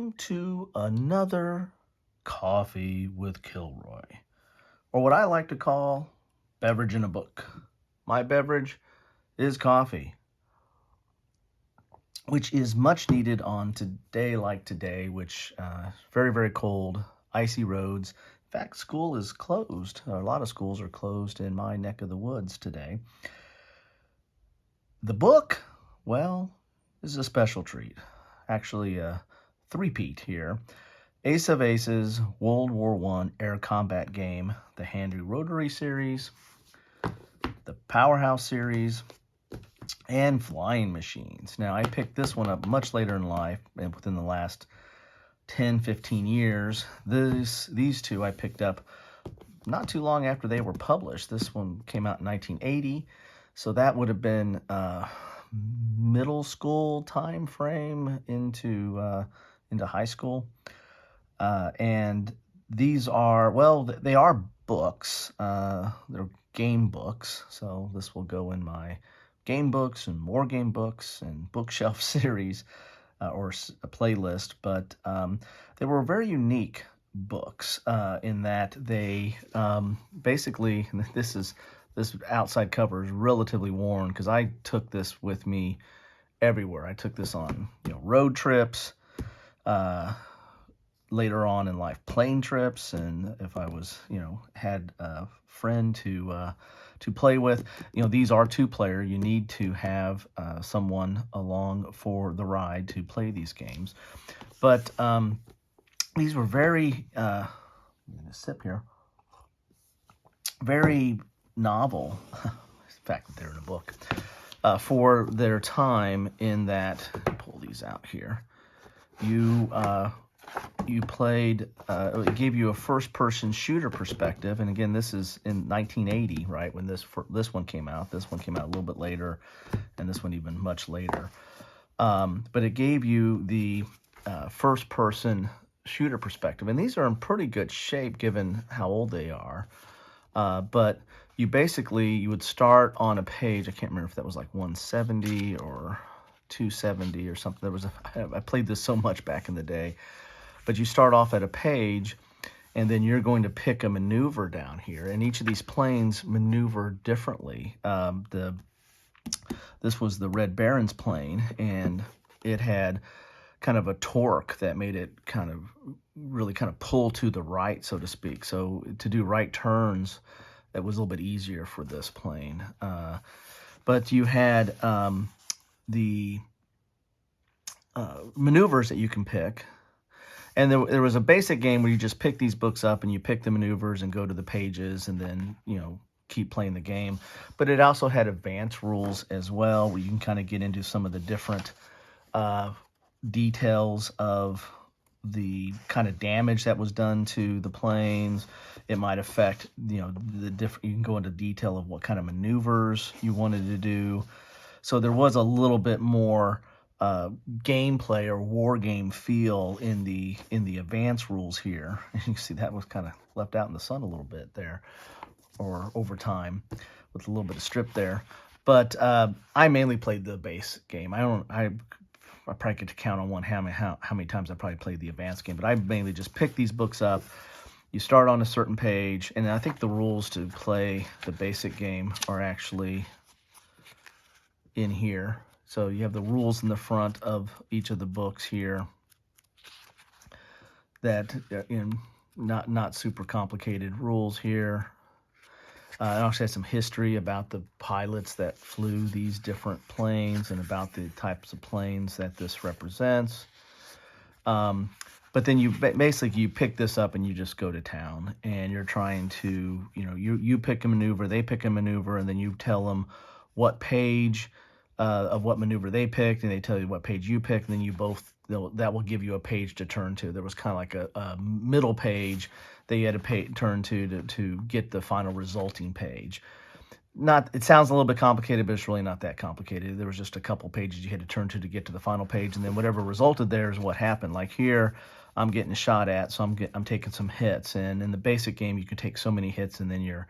Welcome to another Coffee with Kilroy, or what I like to call beverage in a book. My beverage is coffee, which is much needed on today like today, which very, very cold, icy roads. In fact, school is closed. A lot of schools are closed in my neck of the woods today. The book, well, is a special treat. Actually, a three-peat here. Ace of Aces, World War I Air Combat Game, the Handy Rotary Series, the Powerhouse Series, and Flying Machines. Now, I picked this one up much later in life, and within the last 10, 15 years. These two I picked up not too long after they were published. This one came out in 1980, so that would have been middle school time frame into high school. And these are, well, they are books. They're game books, so this will go in my game books and more game books and bookshelf series or a playlist. But they were very unique books in that they basically, this outside cover is relatively worn because I took this with me everywhere. I took this on road trips, later on in life plane trips, and if I was had a friend to play with. These are two-player. You need to have someone along for the ride to play these games. But these were very I'm gonna sip here. Very novel. In fact, they're in a book for their time. In that, pull these out here. You played, it gave you a first-person shooter perspective, and again, this is in 1980, right, when this one came out. This one came out a little bit later, and this one even much later. But it gave you the first-person shooter perspective, and these are in pretty good shape given how old they are. But you would start on a page. I can't remember if that was like 170 or 270 or something. I played this so much back in the day. But you start off at a page, and then you're going to pick a maneuver down here. And each of these planes maneuver differently. This was the Red Baron's plane, and it had kind of a torque that made it really pull to the right, so to speak. So to do right turns, that was a little bit easier for this plane. But you had the maneuvers that you can pick. And there was a basic game where you just pick these books up and you pick the maneuvers and go to the pages and then, keep playing the game. But it also had advanced rules as well, where you can kind of get into some of the different details of the kind of damage that was done to the planes. It might affect, the different. You can go into detail of what kind of maneuvers you wanted to do. So there was a little bit more gameplay or war game feel in the advanced rules here. You can see that was kind of left out in the sun a little bit there, or over time, with a little bit of strip there. But I mainly played the base game. I probably get to count on one how many times I probably played the advanced game. But I mainly just picked these books up. You start on a certain page, and I think the rules to play the basic game are actually in here. So you have the rules in the front of each of the books here that not super complicated rules here. It also has some history about the pilots that flew these different planes and about the types of planes that this represents. But then you pick this up and you just go to town, and you're trying to, you pick a maneuver, they pick a maneuver, and then you tell them what page of what maneuver they picked, and they tell you what page you picked, and then that will give you a page to turn to. There was kind of like a middle page that you had to turn to get the final resulting page. It sounds a little bit complicated, but it's really not that complicated. There was just a couple pages you had to turn to get to the final page, and then whatever resulted there is what happened. Like here, I'm getting shot at, so I'm taking some hits, and in the basic game, you can take so many hits, and then you're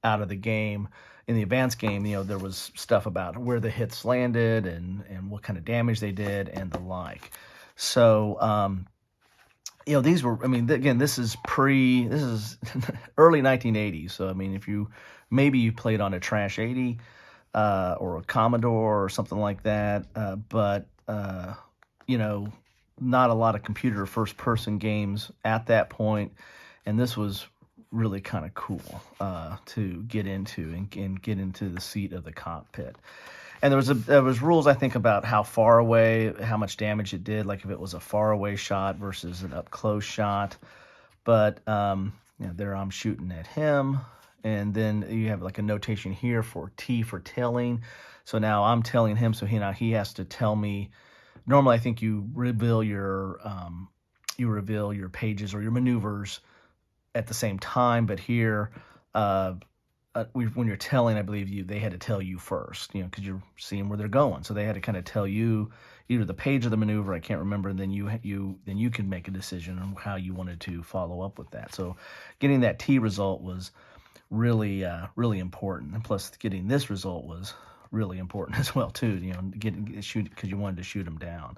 out of the game. In the advanced game, there was stuff about where the hits landed and what kind of damage they did and the like. So these were, I mean, again, this is early 1980s. So, I mean, if maybe you played on a Trash 80 or a Commodore or something like that, but, not a lot of computer first-person games at that point, and this was really kind of cool to get into and get into the seat of the cockpit. And there was rules, I think, about how far away, how much damage it did, like if it was a far away shot versus an up close shot. But there I'm shooting at him, and then you have like a notation here for T for telling. So now I'm telling him, so he has to tell me. Normally, I think you reveal your pages or your maneuvers at the same time, but here, when you're telling, I believe they had to tell you first, because you're seeing where they're going. So they had to kind of tell you either the page or the maneuver, I can't remember, and then you can make a decision on how you wanted to follow up with that. So getting that T result was really important, and plus getting this result was really important as well too. Shoot, because you wanted to shoot them down.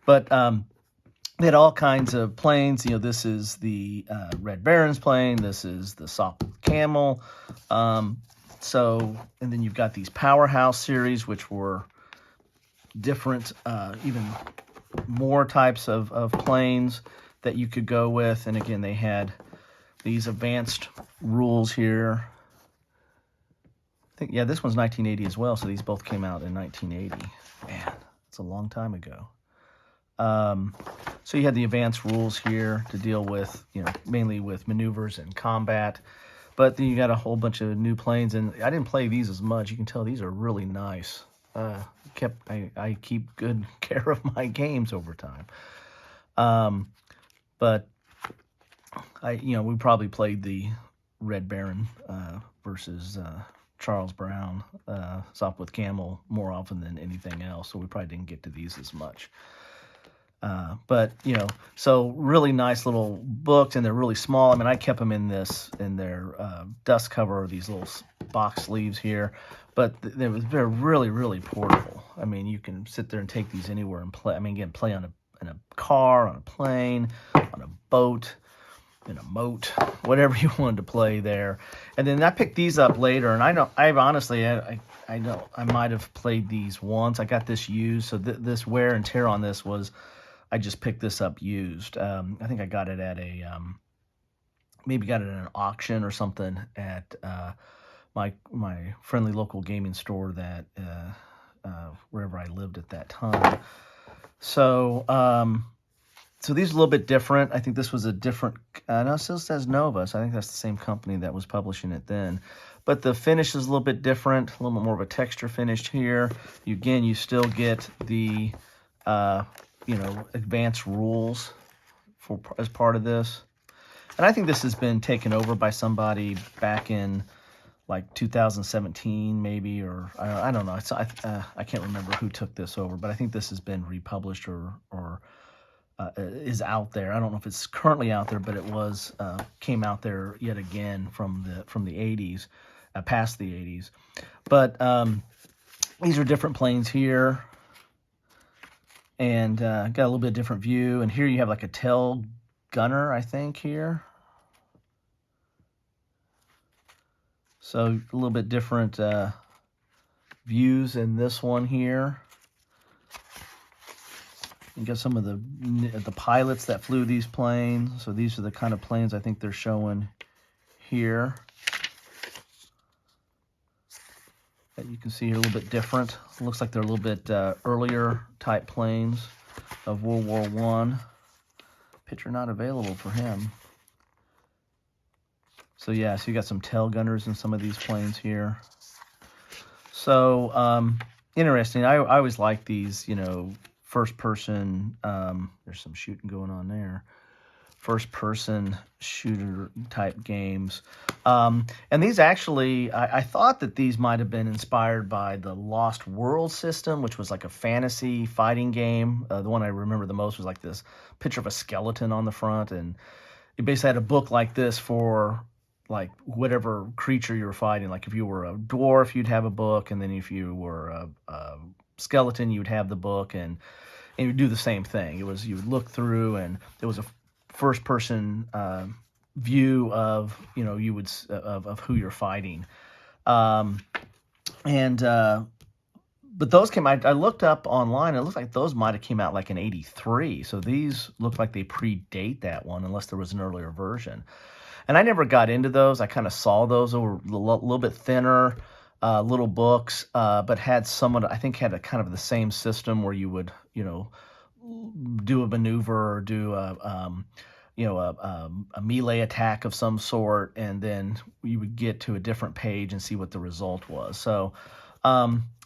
But they had all kinds of planes. This is the Red Baron's plane. This is the Soft Camel. And then you've got these Powerhouse series, which were different, even more types of planes that you could go with. And again, they had these advanced rules here. I think, this one's 1980 as well, so these both came out in 1980. Man, it's a long time ago. So you had the advanced rules here to deal with, mainly with maneuvers and combat. But then you got a whole bunch of new planes, and I didn't play these as much. You can tell these are really nice. I keep good care of my games over time. But we probably played the Red Baron versus Charles Brown, Sopwith Camel more often than anything else, so we probably didn't get to these as much. But so really nice little books, and they're really small. I mean, I kept them in their dust cover, these little box sleeves here, but they're really, really portable. I mean, you can sit there and take these anywhere and play. I mean, again, play in a car, on a plane, on a boat, in a moat, whatever you wanted to play there. And then I picked these up later, and I know I might have played these once. I got this used, so this wear and tear on this was, I just picked this up used. I think I got it at maybe got it at an auction or something at my friendly local gaming store that wherever I lived at that time. So these are a little bit different. I think this was a different, no, it still says Nova, so I think that's the same company that was publishing it then. But the finish is a little bit different, a little bit more of a texture finish here. You still get the, advanced rules as part of this. And I think this has been taken over by somebody back in like 2017 maybe, or I don't know. I can't remember who took this over, but I think this has been republished or is out there. I don't know if it's currently out there, but it was came out there yet again from the 80s, past the 80s. But these are different planes here, and got a little bit different view. And here you have like a tail gunner, I think, here. So a little bit different views in this one here. You got some of the pilots that flew these planes. So these are the kind of planes I think they're showing here. That you can see here a little bit different. It looks like they're a little bit earlier type planes of World War I. Picture not available for him. So yeah, so you got some tail gunners in some of these planes here. So interesting. I always like these, first person, there's some shooting going on there, first person shooter type games. And these actually, I thought that these might have been inspired by the Lost World system, which was like a fantasy fighting game. The one I remember the most was like this picture of a skeleton on the front, and you basically had a book like this for like whatever creature you were fighting. Like if you were a dwarf, you'd have a book, and then if you were a skeleton, you'd have the book, and you would do the same thing. You would look through, and there was a first-person view of, you would of who you're fighting. Um, and but those came. I looked up online. It looked like those might have came out like in '83. So these look like they predate that one, unless there was an earlier version. And I never got into those. I kind of saw those. They were a little bit thinner, little books, but had I think had a kind of the same system where you would, do a maneuver or do a melee attack of some sort, and then you would get to a different page and see what the result was. So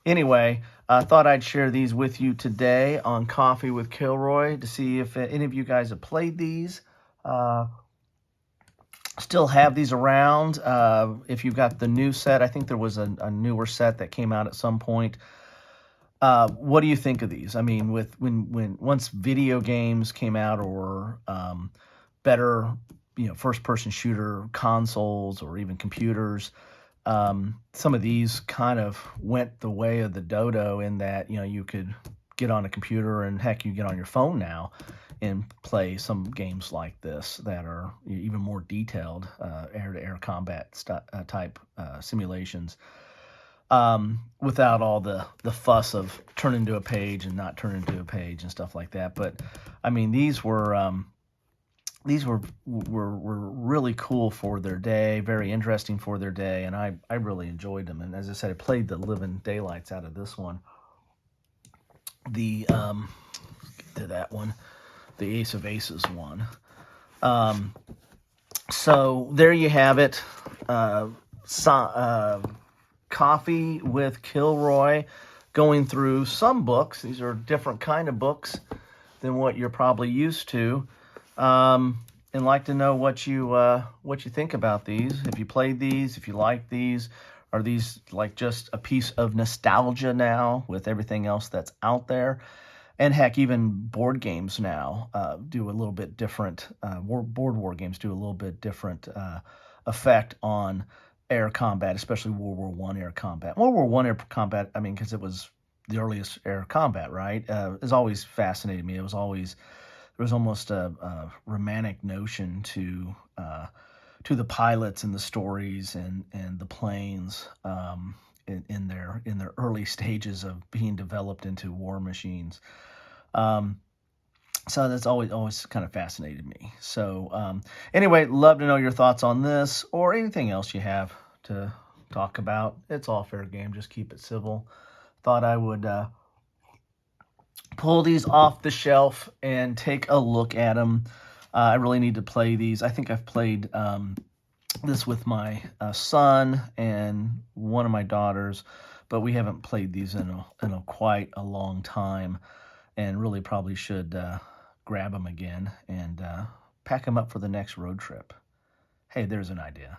anyway, I thought I'd share these with you today on Coffee with Kilroy to see if any of you guys have played these. Still have these around. If you've got the new set, I think there was a newer set that came out at some point. What do you think of these? I mean, once video games came out, or better, first-person shooter consoles or even computers, some of these kind of went the way of the dodo in that, you could get on a computer, and heck, you get on your phone now and play some games like this that are even more detailed, air-to-air combat type simulations, without all the fuss of turn into a page and not turn into a page and stuff like that. But I mean, these were really cool for their day, very interesting for their day, and I really enjoyed them. And as I said, I played the living daylights out of this one. The that one, the Ace of Aces one. So there you have it. Coffee with Kilroy, going through some books. These are different kind of books than what you're probably used to. And like to know what you think about these. If you played these, if you like these, are these like just a piece of nostalgia now with everything else that's out there? And heck, even board games now do a little bit different. Board war games do a little bit different effect on air combat, especially World War I air combat. World War I air combat, I mean, because it was the earliest air combat, right? Has always fascinated me. There was almost a romantic notion to the pilots and the stories and the planes in their early stages of being developed into war machines. So that's always kind of fascinated me. So anyway, love to know your thoughts on this or anything else you have to talk about. It's all fair game. Just keep it civil. Thought I would pull these off the shelf and take a look at them. I really need to play these. I think I've played this with my son and one of my daughters, but we haven't played these in a quite a long time, and really probably should grab them again and pack them up for the next road trip. Hey, there's an idea.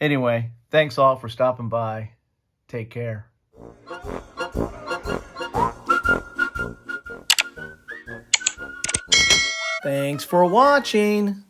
Anyway, thanks all for stopping by. Take care. Thanks for watching.